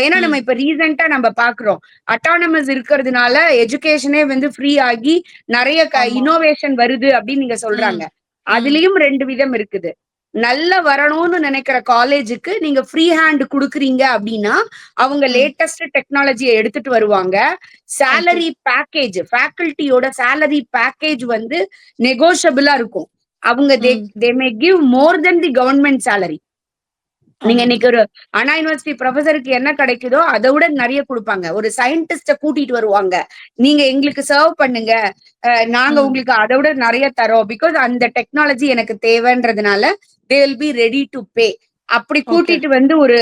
ஏன்னா நம்ம இப்ப ரீசெண்டா நம்ம பாக்குறோம், அட்டானமஸ் இருக்கிறதுனால எஜுகேஷனே வந்து ஃப்ரீ ஆகி நிறைய இனோவேஷன் வருது அப்படின்னு நீங்க சொல்றாங்க. அதுலயும் 2 விதம் இருக்குது. நல்ல வரணும்னு நினைக்கிற காலேஜுக்கு நீங்க ஃப்ரீ ஹேண்ட் குடுக்குறீங்க அப்படின்னா அவங்க லேட்டஸ்ட் டெக்னாலஜியை எடுத்துட்டு வருவாங்க. சேலரி பேக்கேஜ், ஃபேக்கல்ட்டியோட சேலரி பேக்கேஜ் வந்து நெகோஷியபிளா இருக்கும். அவங்க they may give more than the government salary. நீங்க இன்னைக்கு ஒரு அண்ணா யூனிவர்சிட்டி ப்ரொஃபஸருக்கு என்ன கிடைக்குதோ அதை விட நிறைய கொடுப்பாங்க. ஒரு சயின்டிஸ்ட கூட்டிட்டு வருவாங்க, நீங்க எங்களுக்கு சர்வ் பண்ணுங்க, நாங்க உங்களுக்கு அதை விட நிறைய தரோம், பிகாஸ் அந்த டெக்னாலஜி எனக்கு தேவைன்றதுனால they will be ready to pay. அப்படி கூட்டிட்டு வந்து ஒரு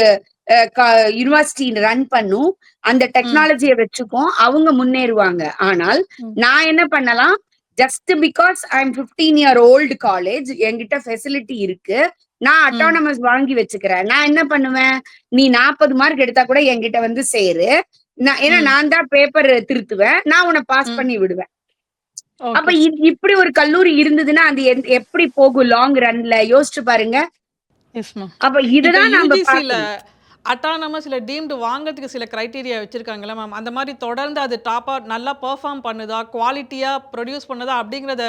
யூனிவர்சிட்டி ரன் பண்ணும், அந்த டெக்னாலஜியை வச்சுக்கும், அவங்க முன்னேறுவாங்க. ஆனால் நான் என்ன பண்ணலாம், just because I am 15-year-old college, என்கிட்ட ஃபெசிலிட்டி இருக்கு, நான் அட்டானமஸ் வாங்கி வச்சுக்கிறேன். நான் என்ன பண்ணுவேன், நீ 40 மார்க் எடுத்தா கூட என்கிட்ட வந்து சேரு, ஏன்னா நான் தான் பேப்பர் திருத்துவேன், நான் உன்னை பாஸ் பண்ணி விடுவேன். அப்ப இப்படி ஒரு கல்லூரி இருந்ததுன்னா அது எப்படி போகும் லாங் ரன்ல? யோசிச்சு பாருங்க. அப்ப இதுதான் நம்ம அட்டானமஸ் இல்லை டீம்டு வாங்கிறதுக்கு சில க்ரைட்டீரியா வச்சுருக்காங்களா மேம்? அந்த மாதிரி தொடர்ந்து அது டாப்பாக நல்லா பெர்ஃபார்ம் பண்ணுதா, குவாலிட்டியாக ப்ரொடியூஸ் பண்ணுதா அப்படிங்கிறத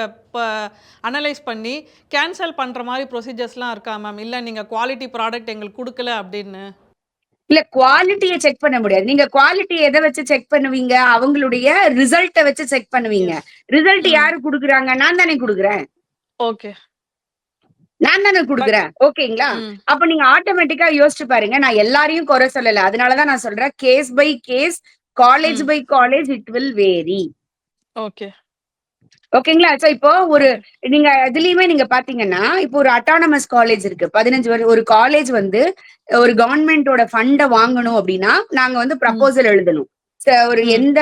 அனலைஸ் பண்ணி கேன்சல் பண்ணுற மாதிரி ப்ரொசீஜர்ஸ்லாம் இருக்கா மேம்? இல்லை நீங்கள் குவாலிட்டி ப்ராடக்ட் எங்களுக்கு கொடுக்கல அப்படின்னு? இல்ல, குவாலிட்டியை செக் பண்ண முடியாது. நீங்க குவாலிட்டி எதை வச்சு செக் பண்ணுவீங்க? அவங்களுடைய ரிசல்ட்டை வச்சு செக் பண்ணுவீங்க. ரிசல்ட் யாரு குடுக்குறாங்க? நான் தானே குடுக்குறேன். ஓகே, நான் தானே குடுக்குறேன். ஓகேங்களா? அப்ப நீங்க ஆட்டோமேட்டிக்கா யோசிச்சு பாருங்க. நான் எல்லாரையும் குறை சொல்லல, அதனாலதான் நான் சொல்றேன், case by case, college by college it will vary. Okay, ஓகேங்களா? சோ இப்போ ஒரு நீங்க இதுலயுமே நீங்க பாத்தீங்கன்னா, இப்போ ஒரு அட்டானமஸ் காலேஜ் இருக்கு, 15 வருஷம் ஒரு காலேஜ் வந்து ஒரு கவர்மெண்டோட ஃபண்ட வாங்கணும் அப்படின்னா நாங்க வந்து ப்ரப்போசல் எழுதணும். ஒரு எந்த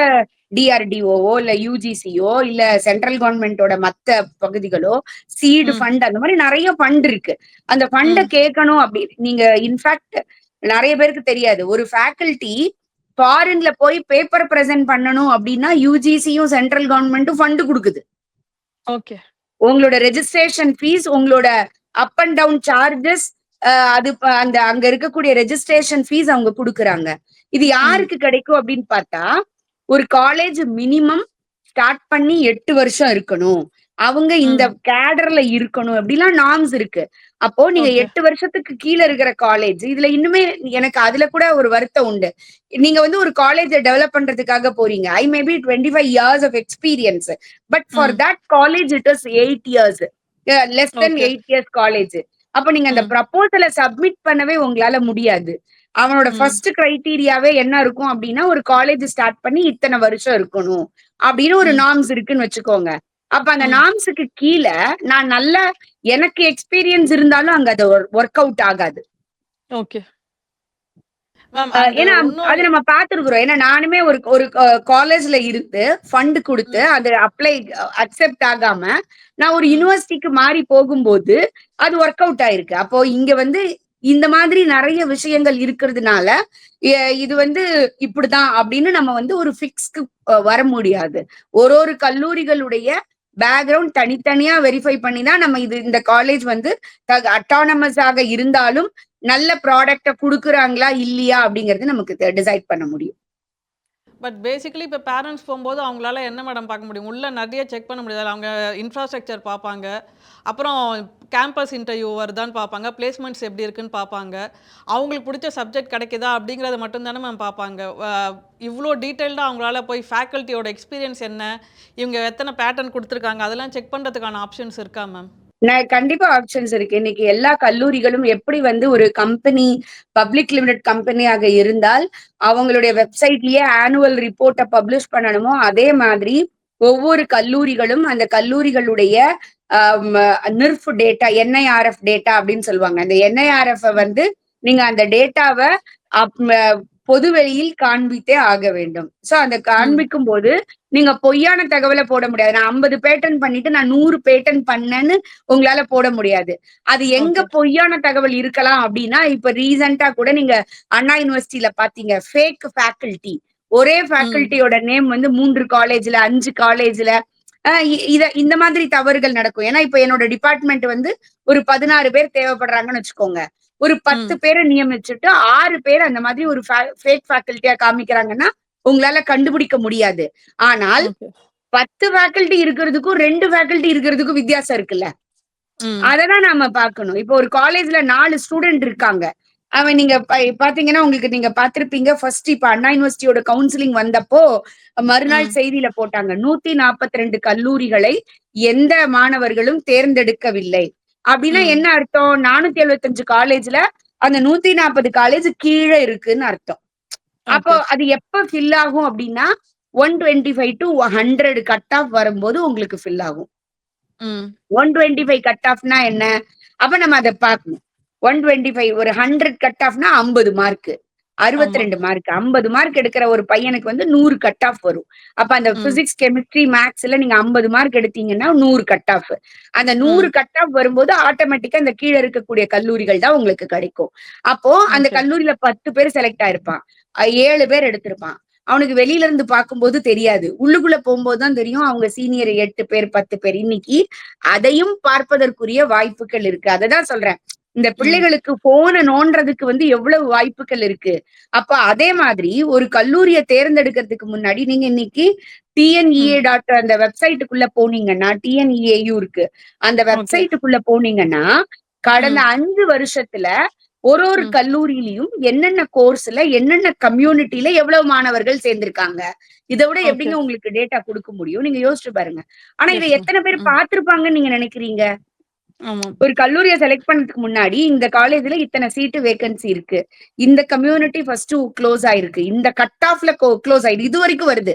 டிஆர்டிஓவோ இல்ல யூஜிசியோ இல்ல சென்ட்ரல் கவர்மெண்டோட மத்த பகுதிகளோ சீடு ஃபண்ட், அந்த மாதிரி நிறைய ஃபண்ட் இருக்கு. அந்த ஃபண்ட கேட்கணும் அப்படி நீங்க இன்ஃபேக்ட் நிறைய பேருக்கு தெரியாது, ஒரு ஃபேக்கல்டி ஃபாரின்ல போய் பேப்பர் பிரசன்ட் பண்ணணும் அப்படின்னா யூஜிசியும் சென்ட்ரல் கவர்மெண்ட்டும் ஃபண்ட் கொடுக்குது. ஓகே, உங்களோட ரெஜிஸ்ட்ரேஷன் ஃபீஸ், உங்களோட அப் அண்ட் டவுன் சார்ஜஸ், அது அந்த அங்க இருக்கக்கூடிய ரெஜிஸ்ட்ரேஷன் ஃபீஸ் அவங்க கொடுக்குறாங்க. இது யாருக்கு கிடைக்கும் அப்படின்னு பார்த்தா, ஒரு காலேஜ் மினிமம் ஸ்டார்ட் பண்ணி 8 வருஷம் இருக்கணும், அவங்க இந்த கேடர்ல இருக்கணும், அப்படிலாம் நார்ம்ஸ் இருக்கு. அப்போ நீங்க 8 வருஷத்துக்கு கீழே இருக்கிற காலேஜ், இதுல இன்னுமே எனக்கு அதுல கூட ஒரு வருத்தம் உண்டு. நீங்க வந்து ஒரு காலேஜ டெவலப் பண்றதுக்காக போறீங்க, I maybe 25 years of experience, but for that college it is 8 years, less than 8 years college. அப்ப நீங்க அந்த ப்ரப்போசலை சப்மிட் பண்ணவே உங்களால முடியாது. அவனோட ஃபர்ஸ்ட் கிரைட்டீரியாவே என்ன இருக்கும் அப்படின்னா, ஒரு காலேஜ் ஸ்டார்ட் பண்ணி இத்தனை வருஷம் இருக்கணும் அப்படின்னு ஒரு நார்ம்ஸ் இருக்குன்னு வச்சுக்கோங்க. அப்ப அந்த நார்ம்ஸுக்கு கீழே நான் நல்ல எனக்கு எக்ஸ்பீரியன்ஸ் இருந்தாலும் அங்க அது ஒர்க் அவுட் ஆகாது. ஓகே. மேம் ஏன்னா அது இன்னொரு நம்ம பார்த்திருக்கிறோம். ஏன்னா நானுமே ஒரு ஒரு காலேஜ்ல இருந்து ஃபண்ட் குடுத்து அது அக்செப்ட் ஆகாம நான் ஒரு யுனிவர்சிட்டிக்கு மாறி போகும்போது அது ஒர்க் அவுட் ஆயிருக்கு. அப்போ இங்க வந்து இந்த மாதிரி நெறைய விஷயங்கள் இருக்கிறதுனால இது வந்து இப்படிதான் அப்படின்னு நம்ம வந்து ஒரு ஃபிக்ஸ்க்கு வர முடியாது. ஒரு கல்லூரிகளுடைய பேக்ரவுண்ட் தனித்தனியா வெரிஃபை பண்ணி தான் நம்ம இந்த காலேஜ் வந்து அட்டானமஸ் ஆக இருந்தாலும் நல்ல ப்ராடக்ட குடுக்குறாங்களா இல்லையா அப்படிங்கறது நமக்கு டிசைட் பண்ண முடியும். பட் பேசிக்கலி இப்போ பேரண்ட்ஸ் போகும்போது அவங்களால என்ன மேடம் பார்க்க முடியும்? உள்ள நிறைய செக் பண்ண முடியாது. அவங்க இன்ஃப்ராஸ்ட்ரக்சர் பார்ப்பாங்க. அப்புறம் கேம்பஸ் இன்டர்வியூ வருதான்னு பார்ப்பாங்க. பிளேஸ்மெண்ட்ஸ் எப்படி இருக்குன்னு பார்ப்பாங்க. அவங்களுக்கு பிடிச்ச சப்ஜெக்ட் கிடைக்குதா அப்படிங்கிறத மட்டும் தானே மேம் பார்ப்பாங்க. இவ்வளோ டீட்டெயில்டாக அவங்களால போய் ஃபேக்கல்ட்டியோட எக்ஸ்பீரியன்ஸ் என்ன, இவங்க எத்தனை பேட்டர்ன் கொடுத்துருக்காங்க, அதெல்லாம் செக் பண்ணுறதுக்கான ஆப்ஷன்ஸ் இருக்கா மேம்? கண்டிப்பா ஆப்ஷன்ஸ் இருக்கு. இன்னைக்கு எல்லா கல்லூரிகளும் எப்படி வந்து ஒரு கம்பெனி பப்ளிக் லிமிடெட் கம்பெனியாக இருந்தால் அவங்களுடைய வெப்சைட்லயே ஆனுவல் ரிப்போர்ட்டை பப்ளிஷ் பண்ணணுமோ அதே மாதிரி ஒவ்வொரு கல்லூரிகளும் அந்த கல்லூரிகளுடைய நிர்ஃப் டேட்டா என்ஐஆர்எஃப் டேட்டா அப்படின்னு சொல்லுவாங்க. அந்த என்ஐஆர்எஃப் வந்து நீங்க அந்த டேட்டாவை பொது வெளியில் காண்பித்தே ஆக வேண்டும். சோ அந்த காண்பிக்கும் போது நீங்க பொய்யான தகவலை போட முடியாது. நான் 50 பேட்டன் பண்ணிட்டு நான் 100 பேட்டன் பண்ணேன்னு உங்களால போட முடியாது. அது எங்க பொய்யான தகவல் இருக்கலாம் அப்படின்னா, இப்ப ரீசெண்டா கூட நீங்க அண்ணா யூனிவர்சிட்டியில பாத்தீங்க ஃபேக் ஃபேக்கல்டி. ஒரே ஃபேக்கல்ட்டியோட நேம் வந்து 3 காலேஜ்ல 5 காலேஜ்ல இந்த மாதிரி தவறுகள் நடக்கும். ஏன்னா இப்ப என்னோட டிபார்ட்மெண்ட் வந்து ஒரு 16 பேர் தேவைப்படுறாங்கன்னு வச்சுக்கோங்க. ஒரு 10 பேரை நியமிச்சுட்டு 6 பேர் அந்த மாதிரி ஒரு ஃபேக் ஃபேக்கல்ட்டியா காமிக்கிறாங்கன்னா உங்களால கண்டுபிடிக்க முடியாது. ஆனால் 10 ஃபேக்கல்ட்டி இருக்கிறதுக்கும் 2 ஃபேக்கல்ட்டி இருக்கிறதுக்கும் வித்தியாசம் இருக்குல்ல. அததான் நாம பார்க்கணும். இப்போ ஒரு காலேஜ்ல 4 ஸ்டூடெண்ட் இருக்காங்க. அவன் நீங்க பாத்தீங்கன்னா உங்களுக்கு நீங்க பாத்திருப்பீங்க. ஃபர்ஸ்ட் இப்ப அண்ணா யூனிவர்சிட்டியோட கவுன்சிலிங் வந்தப்போ மறுநாள் செய்தியில போட்டாங்க 142 கல்லூரிகளை எந்த மாணவர்களும் தேர்ந்தெடுக்கவில்லை. அப்படின்னா என்ன அர்த்தம்? 475 காலேஜ்ல அந்த 140 காலேஜ் கீழே இருக்குன்னு அர்த்தம். அப்போ அது எப்ப ஃபில் ஆகும் அப்படின்னா 125 to 100 கட் ஆஃப் வரும்போது உங்களுக்கு ஃபில் ஆகும். 125 கட் ஆஃப்னா என்ன? அப்ப நம்ம அதை பார்க்கணும். 125 ஒரு 100 கட் ஆஃப்னா 50 மார்க், 62 மார்க். 50 மார்க் எடுக்கிற ஒரு பையனுக்கு வந்து 100 கட் ஆஃப் வரும். அப்ப அந்த பிசிக்ஸ் கெமிஸ்ட்ரி மேக்ஸ்ல நீங்க 50 மார்க் எடுத்தீங்கன்னா 100 கட் ஆஃப். அந்த 100 கட் ஆஃப் வரும்போது ஆட்டோமேட்டிக்கா அந்த கீழே இருக்கக்கூடிய கல்லூரிகள் தான் உங்களுக்கு கிடைக்கும். அப்போ அந்த கல்லூரியில 10 பேர் செலக்ட் ஆயிருப்பான், 7 பேர் எடுத்திருப்பான். அவனுக்கு வெளியில இருந்து பார்க்கும்போது தெரியாது. உள்ளுக்குள்ள போகும்போதுதான் தெரியும் அவங்க சீனியர் 8 பேர் 10 பேர். இன்னைக்கு அதையும் பார்ப்பதற்குரிய வாய்ப்புகள் இருக்கு. அததான் சொல்றேன். இந்த பிள்ளைகளுக்கு போன நோன்றதுக்கு வந்து எவ்வளவு வாய்ப்புகள் இருக்கு. அப்ப அதே மாதிரி ஒரு கல்லூரியை தேர்ந்தெடுக்கிறதுக்கு முன்னாடி நீங்க இன்னைக்கு TNEA அந்த வெப்சைட்டுக்குள்ள போனீங்கன்னா, TNEAU இருக்கு. அந்த வெப்சைட்டுக்குள்ள போனீங்கன்னா கடந்த 5 வருஷத்துல ஒரு கல்லூரியிலையும் என்னென்ன கோர்ஸ்ல என்னென்ன கம்யூனிட்டில எவ்வளவு மாணவர்கள் சேர்ந்திருக்காங்க. இதை விட எப்படிங்க உங்களுக்கு டேட்டா கொடுக்க முடியும்? நீங்க யோசிச்சு பாருங்க. ஆனா இதை எத்தனை பேர் பார்த்திருப்பாங்கன்னு நீங்க நினைக்கிறீங்க? ஒரு கல்லூரியை செலக்ட் பண்ணதுக்கு முன்னாடி இந்த காலேஜ்ல இத்தனை சீட்டு வேகன்சி இருக்கு, இந்த கம்யூனிட்டி ஃபர்ஸ்ட் க்ளோஸ் ஆயிருக்கு, இந்த கட் ஆஃப்ல க்ளோஸ் ஆயிருக்கு, இது வரைக்கும் வருது.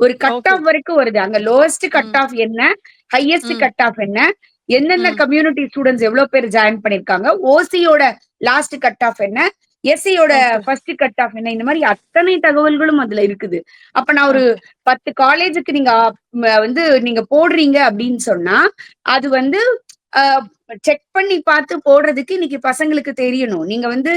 ஒரு கட் ஆஃப் வரைக்கும் வருது. அங்க லோவஸ்ட் கட் ஆஃப் என்ன, ஹையஸ்ட் கட் ஆஃப் என்ன, என்னென்ன கம்யூனிட்டி ஸ்டூடெண்ட்ஸ் எவ்வளவு பேர் ஜாயின் பண்ணிருக்காங்க, ஓசியோட லாஸ்ட் கட் ஆஃப் என்ன, எஸ்சியோட ஃபர்ஸ்ட் கட் ஆஃப் என்ன, இந்த மாதிரி அத்தனை தகவல்களும் அதுல இருக்குது. அப்ப நான் ஒரு 10 காலேஜுக்கு நீங்க வந்து நீங்க போடுறீங்க அப்படின்னு சொன்னா அது வந்து செக் பண்ணி பார்த்து போடுறதுக்கு இன்னைக்கு பசங்களுக்கு தெரியணும். நீங்க வந்து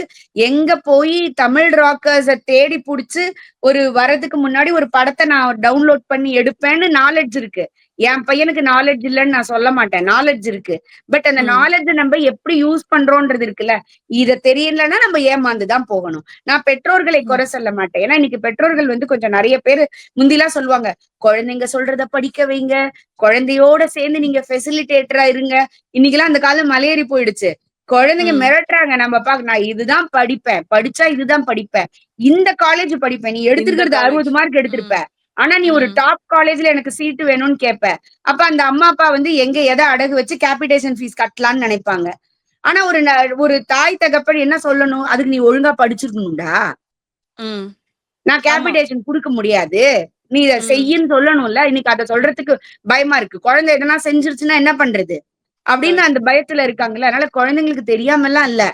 எங்க போய் தமிழ் ராக்கர்ஸ தேடி புடிச்சு ஒரு வரதுக்கு முன்னாடி ஒரு படத்தை நான் டவுன்லோட் பண்ணி எடுப்பேன்னு நாலேஜ் இருக்கு. என் பையனுக்கு நாலேஜ் இல்லைன்னு நான் சொல்ல மாட்டேன், நாலேஜ் இருக்கு. பட் அந்த நாலேஜ் நம்ம எப்படி யூஸ் பண்றோம்ன்றது இருக்குல்ல, இத தெரியலன்னா நம்ம ஏமாந்துதான் போகணும். நான் பெற்றோர்களை குறை சொல்ல மாட்டேன். ஏன்னா இன்னைக்கு பெற்றோர்கள் வந்து கொஞ்சம் நிறைய பேர் முந்திலாம் சொல்லுவாங்க, குழந்தைங்க சொல்றத படிக்க வைங்க, குழந்தையோட சேர்ந்து நீங்க ஃபெசிலிட்டேட்டரா இருங்க. இன்னைக்கெல்லாம் அந்த காலம் மலையேறி போயிடுச்சு. குழந்தைங்க மிரட்டுறாங்க. நம்ம நான் இதுதான் படிப்பேன், படிச்சா இதுதான் படிப்பேன், இந்த காலேஜ் படிப்பேன், நீ எடுத்திருக்கிறது 60 மார்க் எடுத்திருப்ப, ஆனா நீ ஒரு டாப் காலேஜ்ல எனக்கு சீட்டு வேணும்னு கேட்ப. அப்ப அந்த அம்மா அப்பா வந்து எங்க எதை அடகு வச்சு கேபிடேஷன் ஃபீஸ் கட்டலாம்னு நினைப்பாங்க. ஆனா ஒரு தாய் தகப்பன் என்ன சொல்லணும், அதுக்கு நீ ஒழுங்கா படிச்சிருக்கணும்டா, நான் கேபிடேஷன் கொடுக்க முடியாது, நீ இதை செய்யின்னு சொல்லணும்ல. இன்னைக்கு அதை சொல்றதுக்கு பயமா இருக்கு. குழந்தை எதனா செஞ்சிருச்சுன்னா என்ன பண்றது அப்படின்னு அந்த பயத்துல இருக்காங்கல்ல. அதனால குழந்தைங்களுக்கு தெரியாம எல்லாம் இல்ல,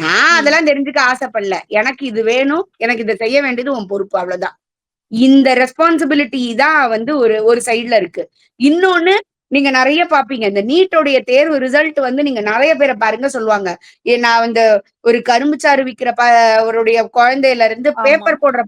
நான் அதெல்லாம் தெரிஞ்சுக்க ஆசைப்படல. எனக்கு இது வேணும், எனக்கு இதை செய்ய வேண்டியது உன் பொறுப்பு, அவ்வளவுதான். இந்த ரெஸ்பான்சிபிலிட்டி தான் வந்து ஒரு ஒரு சைட்ல இருக்கு. இன்னொன்னு, நீங்க நிறைய பாப்பீங்க, இந்த நீட்டோடைய தேர்வு ரிசல்ட் வந்து நீங்க நிறைய பேரை பாருங்க சொல்லுவாங்க, நான் வந்து ஒரு கரும்புச்சாறு விக்கிற அவருடைய குழந்தையில இருந்து பேப்பர் போடுற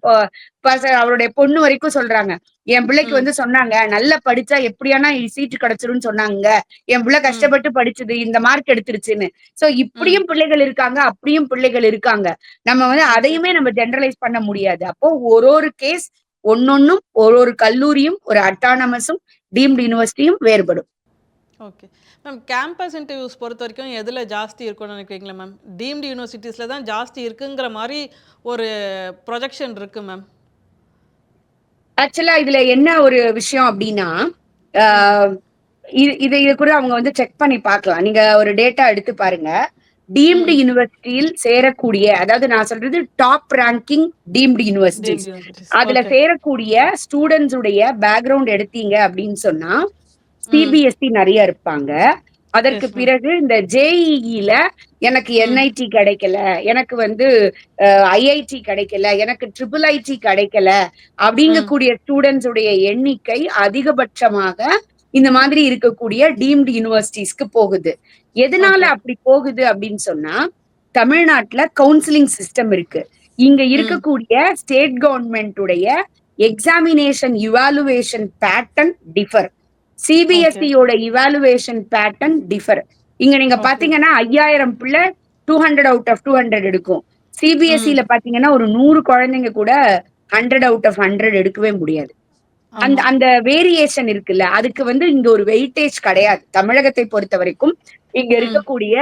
அவருடைய பொண்ணு வரைக்கும் சொல்றாங்க, என் பிள்ளைக்கு வந்து சொன்னாங்க நல்லா படிச்சா எப்படியானா சீட்டு கிடைச்சிரும்னு சொன்னாங்க, என் பிள்ளை கஷ்டப்பட்டு படிச்சது இந்த மார்க் எடுத்துருச்சுன்னு. சோ இப்படியும் பிள்ளைகள் இருக்காங்க, அப்படியும் பிள்ளைகள் இருக்காங்க. நம்ம வந்து அதையுமே நம்ம ஜெனரலைஸ் பண்ண முடியாது. அப்போ ஒரு கேஸ் ஒன்னொன்னும் ஒரு கல்லூரியும் ஒரு அட்டானமஸும் டீம்டு யூனிவர்சிட்டியும் வேறுபடும். ஓகே மேம், கேம்பஸ் இன்டர்வியூஸ் பொறுத்த வரைக்கும் எதில் ஜாஸ்தி இருக்கும்னு நினைக்கிறீங்களா மேம்? டீம்டு யூனிவர்சிட்டிஸில் தான் ஜாஸ்தி இருக்குங்கிற மாதிரி ஒரு ப்ரொஜெக்ஷன் இருக்கு மேம். ஆக்சுவலா இதுல என்ன ஒரு விஷயம் அப்படின்னா, இது கூட அவங்க வந்து செக் பண்ணி பார்க்கலாம். நீங்க ஒரு டேட்டா எடுத்து பாருங்க. டீம்டு யூனிவர்சிட்டியில் சேரக்கூடிய, அதாவது நான் சொல்றது டாப் ரேங்கிங் டீம்டு யூனிவர்சிட்டிஸ், அதுல சேரக்கூடிய ஸ்டூடெண்ட்ஸ் உடைய பேக்ரவுண்ட் எடுத்தீங்க அப்படின்னு சொன்னா சிபிஎஸ்இ நிறைய இருப்பாங்க. அதற்கு பிறகு இந்த ஜேஇஇல எனக்கு என்ஐடி கிடைக்கல, எனக்கு வந்து ஐஐடி கிடைக்கல, எனக்கு ட்ரிபிள் ஐடி கிடைக்கல அப்படிங்கக்கூடிய ஸ்டூடெண்ட்ஸ் உடைய எண்ணிக்கை அதிகபட்சமாக இந்த மாதிரி இருக்கக்கூடிய டீம்டு யூனிவர்சிட்டிஸ்க்கு போகுது. எதனால அப்படி போகுது அப்படின்னு சொன்னா, தமிழ்நாட்டுல கவுன்சிலிங் சிஸ்டம் இருக்கு. இங்க இருக்கக்கூடிய ஸ்டேட் கவர்மெண்ட் உடைய எக்ஸாமினேஷன் இவாலுவேஷன் பேட்டர்ன் டிஃபர். சிபிஎஸ்இயோட இவாலுவேஷன் பேட்டர்ன் டிஃபர். இங்க நீங்க பாத்தீங்கன்னா 5000 பிள்ளை 200 அவுட் ஆஃப் 200 எடுக்கும். சிபிஎஸ்இல பாத்தீங்கன்னா ஒரு 100 குழந்தைங்க கூட 100 அவுட் ஆஃப் 100 எடுக்கவே முடியாது. அந்த வேரியேஷன் இருக்குல்ல, அதுக்கு வந்து இங்க ஒரு வெயிட்டேஜ் கிடையாது. தமிழகத்தை பொறுத்த வரைக்கும் இங்க இருக்கக்கூடிய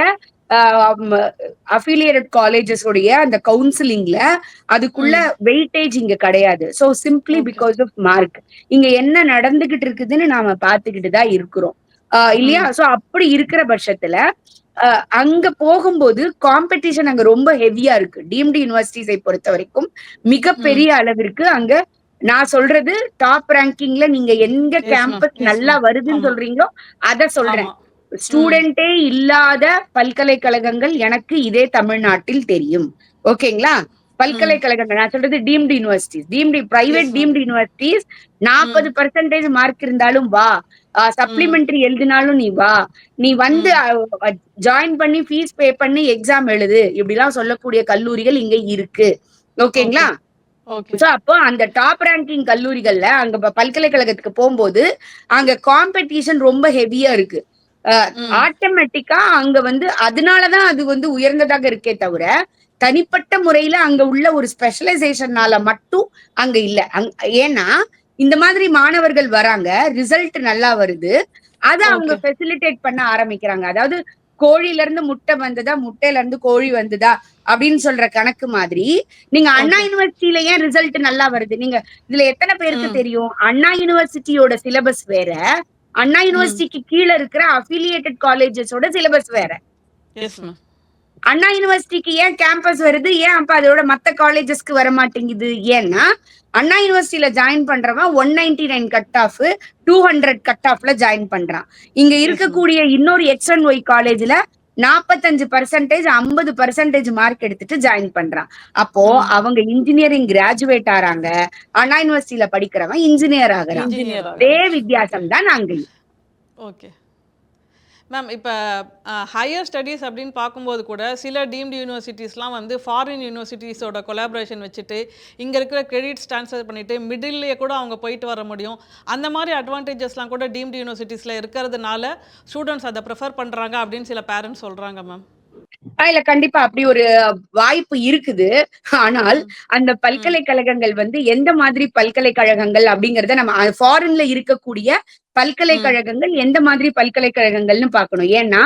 அஃபிலியேட்டட் காலேஜஸ் உடைய அந்த கவுன்சிலிங்ல அதுக்குள்ள வெயிட்டேஜ் இங்க கிடையாது. So simply because of mark. இங்க என்ன நடந்துகிட்டு இருக்குதுன்னு நாம பாத்துக்கிட்டு தான் இருக்கிறோம் இல்லையா? சோ அப்படி இருக்கிற பட்சத்துல அங்க போகும்போது காம்படிஷன் அங்க ரொம்ப ஹெவியா இருக்கு. டீம்டு யூனிவர்சிட்டிஸை பொறுத்த வரைக்கும் மிகப்பெரிய அளவிற்கு அங்க, நான் சொல்றது டாப் ரேங்கிங்ல நீங்க எங்க கேம்பஸ் நல்லா வருதுன்னு சொல்றீங்களோ அத சொல்றேன். ஸ்டூடெண்டே இல்லாத பல்கலைக்கழகங்கள் எனக்கு இதே தமிழ்நாட்டில் தெரியும். ஓகேங்களா? பல்கலைக்கழகங்கள் நான் சொல்றது deemed universities, private deemed universities 40% mark இருந்தாலும் வா, சப்ளிமெண்டரி எழுதினாலும் நீ வா, நீ வந்து ஜாயின் பண்ணி ஃபீஸ் பே பண்ணி எக்ஸாம் எழுது, இப்படி எல்லாம் சொல்லக்கூடிய கல்லூரிகள் இங்க இருக்கு. ஓகேங்களா? சோ அப்போ அந்த டாப் ரேங்கிங் கல்லூரிகள்ல அங்க பல்கலைக்கழகத்துக்கு போகும்போது அங்க காம்படிஷன் ரொம்ப ஹெவியா இருக்கு. ஆட்டோமேட்டிக்கா அங்க வந்து அதனாலதான் அது வந்து உயர்ந்ததாக இருக்கே தவிர, தனிப்பட்ட முறையில அங்க உள்ள ஒரு ஸ்பெஷலைசேஷனால மட்டும் அங்க இல்ல. ஏன்னா இந்த மாதிரி மாணவர்கள் வராங்க, ரிசல்ட் நல்லா வருது, அதை அவங்க ஃபெசிலிட்டேட் பண்ண ஆரம்பிக்கிறாங்க. அதாவது கோழில இருந்து முட்டை வந்ததா, முட்டையில இருந்து கோழி வந்ததா அப்படின்னு சொல்ற கணக்கு மாதிரி, நீங்க அண்ணா யூனிவர்சிட்டியில ஏன் ரிசல்ட் நல்லா வருது? நீங்க இதுல எத்தனை பேருக்கு தெரியும், அண்ணா யூனிவர்சிட்டியோட சிலபஸ் வேற, அண்ணா யூனிவர்சிட்டிக்கு கீழே இருக்கிற அஃபிலியேட்டட் காலேஜஸோட சிலபஸ் வேற. அண்ணா யூனிவர்சிட்டிக்கு ஏன் கேம்பஸ் வருது, ஏன் அப்ப அதோட மத்த காலேஜஸ்க்கு வர மாட்டேங்குது? ஏன்னா அண்ணா யூனிவர்சிட்டியில ஜாயின் பண்றவன் 199 கட் ஆஃப் 200 கட் ஆஃப்ல ஜாயின் பண்றான். இங்க இருக்கக்கூடிய இன்னொரு XNY காலேஜ்ல 45% 50% மார்க் எடுத்துட்டு ஜாயின் பண்றான். அப்போ அவங்க இன்ஜினியரிங் கிராஜுவேட் ஆறாங்க, அண்ணா யூனிவர்சிட்டியில படிக்கிறவன் இன்ஜினியர் ஆகுறான். அதே வித்தியாசம் தான் நாங்க. ஓகே மேம், இப்போ ஹையர் ஸ்டடீஸ் அப்படின்னு பார்க்கும்போது கூட சில டீம்டு யூனிவர்சிட்டிஸ்லாம் வந்து ஃபாரின் யூனிவர்சிட்டிஸோட கொலாபரேஷன் வச்சுட்டு இங்கே இருக்கிற கிரெடிட்ஸ் ட்ரான்ஸ்ஃபர் பண்ணிவிட்டு மிடில்லையே கூட அவங்க போயிட்டு வர முடியும். அந்த மாதிரி அட்வான்டேஜஸ்லாம் கூட டீம்டு யூனிவர்சிட்டிஸில் இருக்கிறதுனால ஸ்டூடெண்ட்ஸ் அதை ப்ரிஃபர் பண்ணுறாங்க அப்படின்னு சில பேரண்ட்ஸ் சொல்கிறாங்க மேம். இல்ல, கண்டிப்பா அப்படி ஒரு வாய்ப்பு இருக்குது. ஆனால் அந்த பல்கலைக்கழகங்கள் வந்து எந்த மாதிரி பல்கலைக்கழகங்கள் அப்படிங்கறத நம்ம ஃபாரின்ல இருக்கக்கூடிய பல்கலைக்கழகங்கள் எந்த மாதிரி பல்கலைக்கழகங்கள்னு பார்க்கணும். ஏன்னா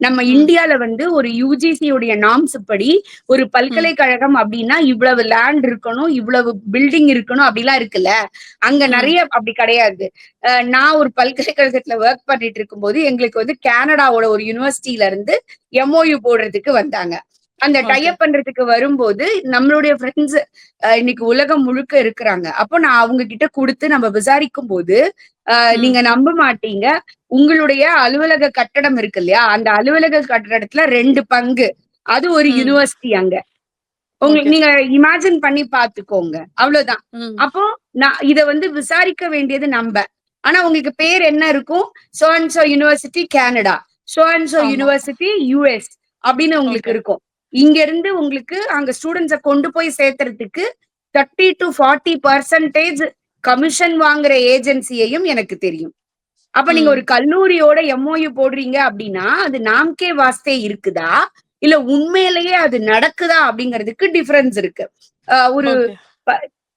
நம்ம இந்தியால வந்து ஒரு யுஜிசியுடைய நார்ம்ஸ் படி ஒரு பல்கலைக்கழகம் அப்படின்னா இவ்வளவு லேண்ட் இருக்கணும், இவ்வளவு பில்டிங் இருக்கணும், அப்படிலாம் இருக்குல்ல. அங்க நிறைய அப்படி கிடையாது. நான் ஒரு பல்கலைக்கழகத்துல ஒர்க் பண்ணிட்டு இருக்கும் போது எங்களுக்கு வந்து கனடாவோட ஒரு யூனிவர்சிட்டியில இருந்து MOU போடுறதுக்கு வந்தாங்க. அந்த டைப் பண்றதுக்கு வரும்போது நம்மளுடைய ஃப்ரெண்ட்ஸ் இன்னைக்கு உலகம் முழுக்க இருக்கிறாங்க. அப்போ நான் அவங்க கிட்ட கொடுத்து நம்ம விசாரிக்கும் போது நீங்க நம்ப மாட்டீங்க, உங்களுடைய அலுவலக கட்டடம் இருக்கு இல்லையா, அந்த அலுவலக கட்டடத்துல 2 பங்கு அது ஒரு ம். யூனிவர்சிட்டி அங்க. ஓகே. நீங்க இமேஜின் பண்ணி பாத்துக்கோங்க. அவ்வளவுதான். ம். அப்போ நான் இத விசாரிக்க வேண்டியது நம்ப. ஆனா உங்களுக்கு பேர் என்ன இருக்கும்? So and so university Canada, so and so ஆமா. யுனிவர்சிட்டி யுஎஸ் அப்படின்னு உங்களுக்கு ஓகே. இருக்கும். இங்க இருந்து உங்களுக்கு அங்க ஸ்டூடெண்ட்ஸ கொண்டு போய் சேர்த்துறதுக்கு 30 to 40% கமிஷன் வாங்குற ஏஜென்சியையும் எனக்கு தெரியும். அப்ப நீங்க ம். ஒரு கல்லூரியோட எம்ஓயு போடுறீங்க அப்படின்னா, அது நாம்கே வாஸ்தே இருக்குதா? இல்ல உண்மையிலேயே அது நடக்குதா? அப்படிங்கிறதுக்கு டிஃபரன்ஸ் இருக்கு. ஒரு ஓகே. ப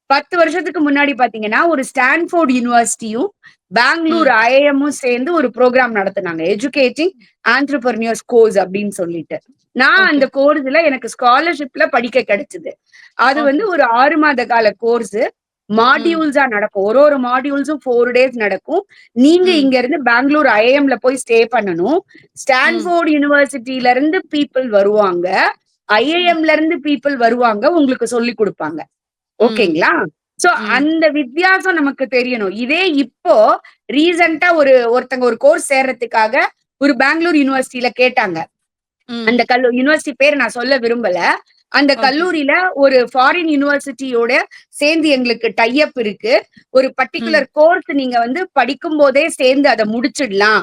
10 வருஷத்துக்கு முன்னாடி பாத்தீங்கன்னா, ஒரு ஸ்டான்ஃபோர்ட் யுனிவர்சிட்டியும், பெங்களூர் ம். ஐஐஎம்மும் சேர்ந்து ஒரு புரோகிராம் நடத்துனாங்க. எஜுகேட்டிங் ஆன்ட்ரபிரினியர்ஸ் கோர்ஸ் அப்படின்னு சொல்லிட்டு. நான் ஓகே. அந்த கோர்ஸ்ல எனக்கு ஸ்காலர்ஷிப்ல படிக்க கிடைச்சது. அது ஓகே. ஒரு 6 மாத கால கோர்ஸ். ம். மாடியூல்ஸா நடக்கும். ஒரு மாடியூல்ஸும் 4 டேஸ் நடக்கும். நீங்க ம். இங்க இருந்து பெங்களூர் ஐஐஎம்ல போய் ஸ்டே பண்ணணும். ம். ஸ்டான்ஃபோர்ட் யுனிவர்சிட்டில இருந்து பீப்பிள் வருவாங்க. ம். ஐஐஎம்ல இருந்து பீப்பிள் வருவாங்க. உங்களுக்கு சொல்லிக் குடுப்பாங்க. ம். ஓகேங்களா? சோ ம். அந்த வித்தியாசம் நமக்கு தெரியணும். இதே இப்போ ரீசென்ட்டா ஒருத்தங்க ஒரு கோர்ஸ் சேர்றதுக்காக ஒரு பெங்களூர் யுனிவர்சிட்டில கேட்டாங்க. ம். அந்த யுனிவர்சிட்டி பேர் நான் சொல்ல விரும்பல. அந்த ஓகே. கல்லூரியில ஒரு ஃபாரின் யுனிவர்சிட்டியோட சேர்ந்து எங்களுக்கு டை அப் இருக்கு. ஒரு ம். பர்ட்டிகுலர் கோர்ஸ் நீங்க படிக்கும்போதே சேர்ந்து அத முடிச்சிடலாம்.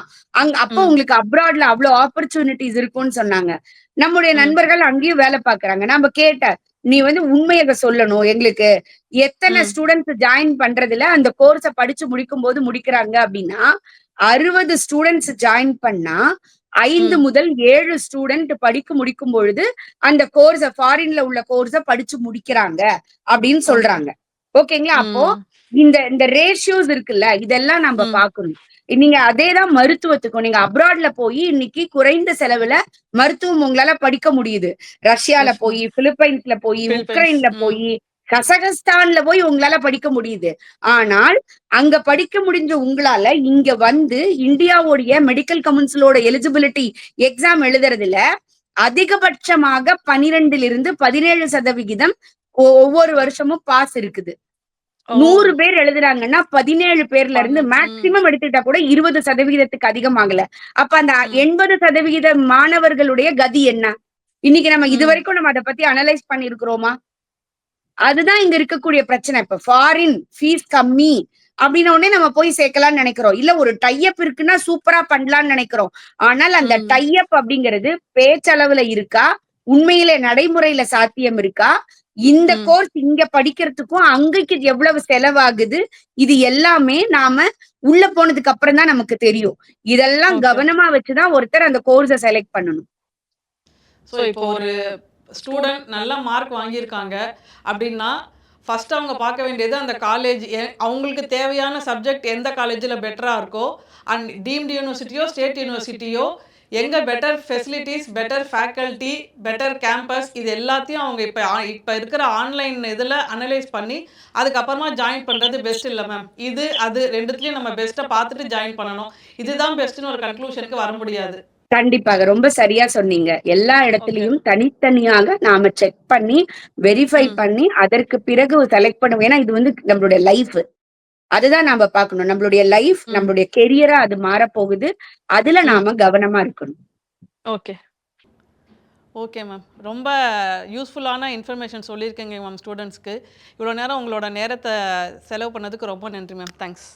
அப்போ ம். உங்களுக்கு அப்ராட்ல அவ்ளோ ஆப்பர்ச்சுனிட்டீஸ் இருக்கும்னு சொன்னாங்க. நம்முடைய ம். நண்பர்கள் அங்கேயும் வேலை பார்க்குறாங்க. நாம கேட்டேன். நீ உண்மைய சொல்லணும் எங்களுக்கு. எத்தன ம். ஸ்டூடண்ட்ஸ் ஜாயின் பண்றதுல அந்த கோர்ஸ படிச்சு முடிக்கும்போது முடிக்கிறாங்க அப்டின்னா, 60 ஸ்டூடண்ட்ஸ் ஜாயின் பண்ணா 5 ம். முதல் 7 ஸ்டூடண்ட் படிக்க முடிக்கும் பொழுது, அந்த ஃபாரின்ல உள்ள கோர்ஸ படிச்சு முடிக்கிறாங்க அப்படின்னு ஓகே. சொல்றாங்க. ஓகேங்களா? அப்போ ம். இந்த இந்த ரேஷியோஸ் இருக்குல்ல, இதெல்லாம் நம்ப ம். பார்க்கணும். நீங்க அதேதான் மருத்துவத்துக்கும். நீங்க அப்ராட்ல போய் இன்னைக்கு குறைந்த செலவுல மருத்துவம் உங்களால படிக்க முடியுது. ரஷ்யால எஸ் மேம். போயி, பிலிப்பைன்ஸ்ல போயி, பிலிப்பைன்ஸ். உக்ரைன்ல ம். போயி, கசகஸ்தான்ல போய் உங்களால படிக்க முடியுது. ஆனால் அங்க படிக்க முடிஞ்ச உங்களால இங்க இந்தியாவுடைய மெடிக்கல் கவுன்சிலோட எலிஜிபிலிட்டி எக்ஸாம் எழுதுறதுல அதிகபட்சமாக 12லிருந்து 17% ஒவ்வொரு வருஷமும் பாஸ் இருக்குது. ஓ! 100 பேர் எழுதுறாங்கன்னா 17 பேர்ல இருந்து ம். மேக்ஸிமம் எடுத்துட்டா கூட 20%க்கு அதிகமாகல. அப்ப அந்த ம். 80% மாணவர்களுடைய கதி என்ன? இன்னைக்கு நம்ம ம். இதுவரைக்கும் நம்ம அத பத்தி அனலைஸ் பண்ணியிருக்கிறோமா? அதுதான் இங்க இருக்கக்கூடிய பிரச்சனை. இப்ப ஃபாரின் ஃபீஸ் கம்மி அப்டின்ன உடனே நம்ம போய் சேர்க்கலாம்னு நெனைக்கிறோம். இல்ல ஒரு டை அப் இருக்குன்னா சூப்பரா பண்ணலாம்னு நெனைக்கிறோம். ஆனால் அந்த ம். டை அப் அப்படிங்கிறது பேச்சளவுல இருக்கா? உண்மையிலே நடைமுறையில சாத்தியம் இருக்கா? இந்த ம். கோர்ஸ் இங்க படிக்கிறதுக்கும், அங்கக்கு எவ்வளவு செலவாகுது? இது எல்லாமே நாம உள்ள போனதுக்கு அப்புறம் தான் நமக்கு தெரியும். இதெல்லாம் ஓகே. கவனமா வச்சு தான் ஒருத்தர் அந்த கோர்ஸ செலக்ட் பண்ணணும். ஸோ இப்போ ஒரு ஸ்டூடண்ட் நல்ல மார்க் வாங்கியிருக்காங்க அப்படின்னா, ஃபர்ஸ்ட் அவங்க பார்க்க வேண்டியது அந்த காலேஜ் அவங்களுக்கு தேவையான சப்ஜெக்ட் எந்த காலேஜில் பெட்டரா இருக்கோ, அண்ட் டீம்டு யூனிவர்சிட்டியோ, ஸ்டேட் யூனிவர்சிட்டியோ எங்க better facilities, better faculty, better campus இது எல்லாத்தையும் அவங்க இப்ப இருக்கிற ஆன்லைன் இதில அனலைஸ் பண்ணி, அதுக்கப்புறமா ஜாயின் பண்றது பெஸ்ட் இல்ல மேம். இது, அது 2த்துலயும் நம்ம பெஸ்ட்ட பார்த்துட்டு ஜாயின் பண்ணணும். இதுதான் பெஸ்ட்ன்னு ஒரு கன்க்ளூஷனுக்கு வர முடியாது. கண்டிப்பாக. ரொம்ப சரியா சொன்னீங்க. எல்லா ஓகே. இடத்திலயும் தனித்தனியாக நாம செக் பண்ணி, வெரிஃபை ம். பண்ணி, அதற்கு பிறகு செலக்ட் பண்ணுவோம். ஏன்னா இது நம்மளுடைய லைஃப். அதுதான் நாம பார்க்கணும். நம்மளுடைய லைஃப், ம். நம்மளுடைய கெரியரா அது மாறப்போகுது. அதுல ம். நாம கவனமா இருக்கணும். ஓகே. Okay ma'am. ரொம்ப யூஸ்ஃபுல்லான இன்ஃபர்மேஷன் சொல்லியிருக்கீங்க மேம் ஸ்டூடண்ட்ஸ்க்கு. இவ்வளோ நேரம் உங்களோட நேரத்த செலவு பண்ணதுக்கு ரொம்ப நன்றி மேம். தேங்க்ஸ்.